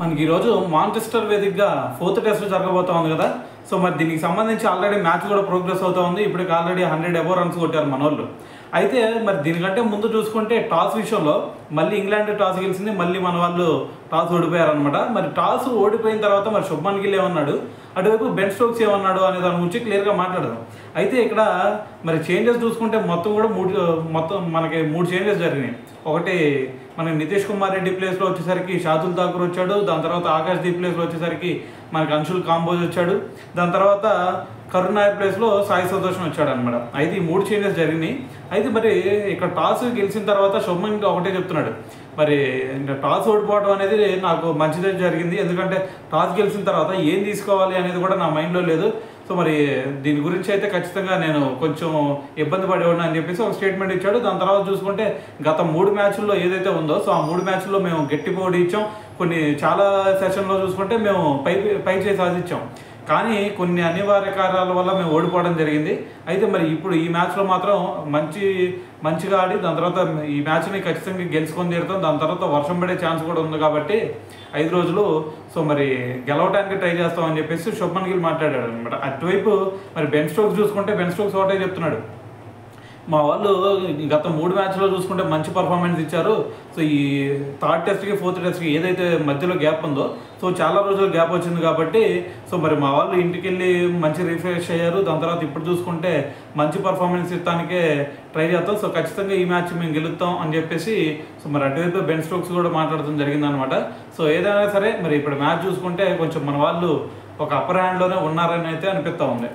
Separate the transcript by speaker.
Speaker 1: మనకి ఈరోజు మాంచెస్టర్ వేదికగా 4th టెస్ట్ జరగబోతా ఉంది కదా. సో మరి దీనికి సంబంధించి ఆల్రెడీ మ్యాచ్ కూడా ప్రోగ్రెస్ అవుతా ఉంది. ఇప్పటికి ఆల్రెడీ 100 అబోవ్ రన్స్ కొట్టారు మనోళ్ళు. అయితే మరి దీనికంటే ముందు చూసుకుంటే టాస్ విషయంలో మళ్ళీ ఇంగ్లాండ్ టాస్ గెలిచింది, మళ్ళీ మన వాళ్ళు టాస్ ఓడిపోయారనమాట. మరి టాస్ ఓడిపోయిన తర్వాత మరి శుభ్మన్ గిల్ ఏమన్నాడు, అటువైపు బెన్ స్టోక్స్ ఏమన్నాడు అనే దాని గురించి క్లియర్గా మాట్లాడదాం. అయితే ఇక్కడ మరి చేంజెస్ చూసుకుంటే మొత్తం మనకి 3 చేంజెస్ జరిగినాయి. ఒకటి మనకి నితీష్ కుమార్ రెడ్డి ప్లేస్లో వచ్చేసరికి షాదుల్ ఠాకూర్ వచ్చాడు. దాని తర్వాత ఆకాష్ దీప్ ప్లేస్లో వచ్చేసరికి మనకి అంశుల్ కాంబోజ్ వచ్చాడు. దాని తర్వాత కరుణ్ నాయర్ ప్లేస్లో సాయి సంతోషం వచ్చాడు అనమాట. అయితే ఈ 3 చేంజెస్ జరిగినాయి. అయితే మరి ఇక్కడ టాస్ గెలిచిన తర్వాత శుభ్మన్ ఒకటే చెప్తున్నాడు, మరి టాస్ ఓడిపోవడం అనేది నాకు మంచిదే జరిగింది, ఎందుకంటే టాస్ గెలిచిన తర్వాత ఏం తీసుకోవాలి అనేది కూడా నా మైండ్లో లేదు. సో మరి దీని గురించి అయితే ఖచ్చితంగా నేను కొంచెం ఇబ్బంది పడేవాడిని అని చెప్పేసి ఒక స్టేట్మెంట్ ఇచ్చాడు. దాని తర్వాత చూసుకుంటే గత 3 మ్యాచ్ల్లో ఏదైతే ఉందో సో ఆ 3 మ్యాచ్ల్లో మేము గట్టి పోటీ ఇచ్చాం. చాలా సెషన్లో చూసుకుంటే మేము పై చేసి సాధించాం, కానీ కొన్ని అనివార్య కారణాల వల్ల మేము ఓడిపోవడం జరిగింది. అయితే మరి ఇప్పుడు ఈ మ్యాచ్లో మాత్రం మంచిగా ఆడి దాని తర్వాత ఈ మ్యాచ్ని ఖచ్చితంగా గెలుచుకొని తీరుతాం. దాని తర్వాత వర్షం పడే ఛాన్స్ కూడా ఉంది కాబట్టి 5 రోజులు సో మరి గెలవడానికి ట్రై చేస్తామని చెప్పేసి శుభ్మన్ గిల్ మాట్లాడాడు అనమాట. అటువైపు మరి బెన్ స్టోక్స్ చూసుకుంటే బెన్ స్టోక్స్ ఒకటే చెప్తున్నాడు, మా వాళ్ళు గత 3 మ్యాచ్లో చూసుకుంటే మంచి పర్ఫార్మెన్స్ ఇచ్చారు. సో ఈ 3rd టెస్ట్కి 4th టెస్ట్కి ఏదైతే మధ్యలో గ్యాప్ ఉందో సో చాలా రోజులు గ్యాప్ వచ్చింది కాబట్టి సో మరి మా వాళ్ళు ఇంటికి వెళ్ళి మంచి రిఫ్రెష్ అయ్యారు. దాని తర్వాత ఇప్పుడు చూసుకుంటే మంచి పర్ఫార్మెన్స్ ఇవ్వడానికే ట్రై చేస్తాం. సో ఖచ్చితంగా ఈ మ్యాచ్ మేము గెలుస్తాం అని చెప్పేసి సో మరి అటువైపు బెన్ స్టోక్స్ కూడా మాట్లాడడం జరిగిందనమాట. సో ఏదైనా సరే మరి ఇప్పుడు మ్యాచ్ చూసుకుంటే కొంచెం మన వాళ్ళు ఒక అప్పర్ హ్యాండ్లోనే ఉన్నారని అయితే అనిపిస్తూ ఉంది.